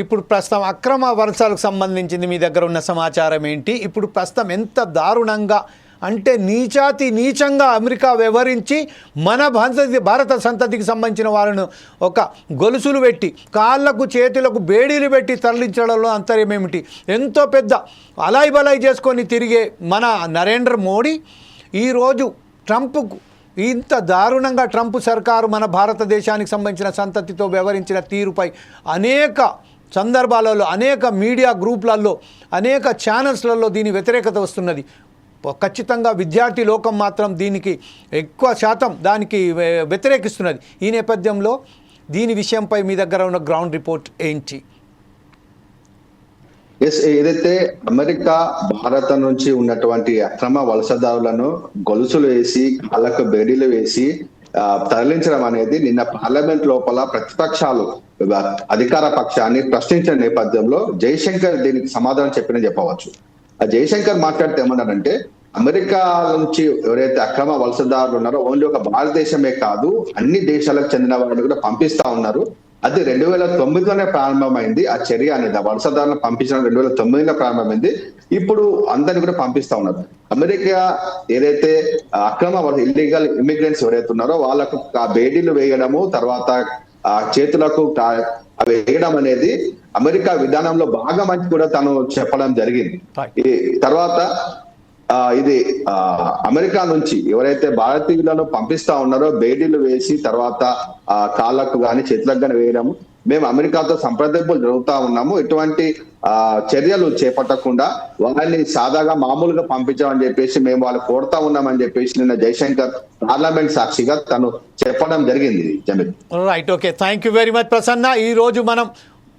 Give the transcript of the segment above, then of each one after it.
ఇప్పుడు ప్రస్తుతం అక్రమ వలసలకు సంబంధించింది మీ దగ్గర ఉన్న సమాచారం ఏంటి? ఇప్పుడు ప్రస్తుతం ఎంత దారుణంగా అంటే నీచంగా అమెరికా వ్యవహరించి మన భారత సంతతికి సంబంధించిన వాళ్ళను ఒక గొలుసులు పెట్టి కాళ్ళకు చేతులకు బేడీలు పెట్టి తరలించడంలో అంతర్యం ఏమిటి? ఎంతో పెద్ద అలాయి బలాయి చేసుకొని తిరిగే మన నరేంద్ర మోడీ ఈరోజు ట్రంప్కు ఇంత దారుణంగా ట్రంప్ సర్కారు మన భారతదేశానికి సంబంధించిన సంతతితో వ్యవహరించిన తీరుపై అనేక సందర్భాలలో అనేక మీడియా గ్రూపులలో అనేక ఛానల్స్లలో దీని వ్యతిరేకత వస్తున్నది. ఖచ్చితంగా విద్యార్థి లోకం మాత్రం దీనికి ఎక్కువ శాతం దానికి వ్యతిరేకిస్తున్నది. ఈ నేపథ్యంలో దీని విషయంపై మీ దగ్గర ఉన్న గ్రౌండ్ రిపోర్ట్ ఏంటి? ఏదైతే అమెరికా భారత నుంచి ఉన్నటువంటి అక్రమ వలసదారులను గొలుసులు వేసి కాళ్ళకు బేడీలు వేసి తరలించడం అనేది నిన్న పార్లమెంట్ లోపల ప్రతిపక్షాలు అధికార పక్షాన్ని ప్రశ్నించిన నేపథ్యంలో జయశంకర్ దీనికి సమాధానం చెప్పినని చెప్పవచ్చు. ఆ జయశంకర్ మాట్లాడితే ఏమన్నారంటే, అమెరికా నుంచి ఎవరైతే అక్రమ వలసదారులు ఉన్నారో ఓన్లీ ఒక భారతదేశమే కాదు అన్ని దేశాలకు చెందిన వారిని కూడా పంపిస్తా ఉన్నారు. అది 2009లోనే ప్రారంభమైంది. ఆ చర్య అనేది వలసదారులను పంపించడం 2009లో ప్రారంభమైంది. ఇప్పుడు అందరిని కూడా పంపిస్తా ఉన్నారు. అమెరికా ఏదైతే అక్రమ ఇల్లీగల్ ఇమిగ్రెంట్స్ ఎవరైతే ఉన్నారో వాళ్ళకు ఆ బేడీలు వేయడము, తర్వాత ఆ చేతులకు అవి వేయడం అనేది అమెరికా విధానంలో భాగమని కూడా తను చెప్పడం జరిగింది. తర్వాత ఇది అమెరికా నుంచి ఎవరైతే భారతీయులను పంపిస్తా ఉన్నారో బేడీలు వేసి తర్వాత కాళ్ళకు గాని చేతులకు గాని వేయడము, మేము అమెరికాతో సంప్రదింపులు జరుగుతా ఉన్నాము, ఎటువంటి చర్యలు చేపట్టకుండా వాళ్ళని సాదాగా మామూలుగా పంపించామని చెప్పేసి మేము వాళ్ళు కోరుతా ఉన్నామని చెప్పేసి నిన్న జయశంకర్ పార్లమెంట్ సాక్షిగా తను చెప్పడం జరిగింది. Jameel right, okay, thank you very much Prasanna. ఈ రోజు మనం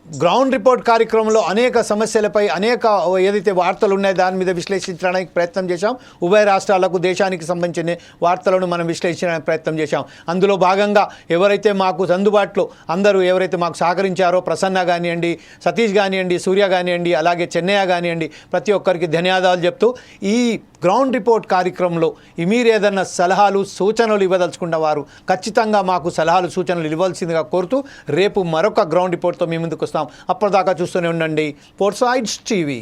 గ్రౌండ్ రిపోర్ట్ కార్యక్రమంలో అనేక సమస్యలపై అనేక ఏదైతే వార్తలు ఉన్నాయో దాని మీద విశ్లేషించడానికి ప్రయత్నం చేశాం. ఉభయ రాష్ట్రాలకు దేశానికి సంబంధించిన వార్తలను మనం విశ్లేషించడానికి ప్రయత్నం చేశాం. అందులో భాగంగా ఎవరైతే మాకు అందుబాటులో అందరూ ఎవరైతే మాకు సహకరించారో ప్రసన్న కానివ్వండి, సతీష్ కానివ్వండి, సూర్య కానివ్వండి, అలాగే చెన్నయ్య కానివ్వండి, ప్రతి ఒక్కరికి ధన్యవాదాలు చెప్తూ ఈ గ్రౌండ్ రిపోర్ట్ కార్యక్రమంలో మీరు ఏదన్నా సలహాలు సూచనలు ఇవ్వదలుచుకున్న వారు ఖచ్చితంగా మాకు సలహాలు సూచనలు ఇవ్వాల్సిందిగా కోరుతూ రేపు మరొక గ్రౌండ్ రిపోర్ట్తో మీ ముందుకు వస్తాం. అప్పటిదాకా చూస్తూనే ఉండండి పోర్ట్ సైడ్స్ టీవీ.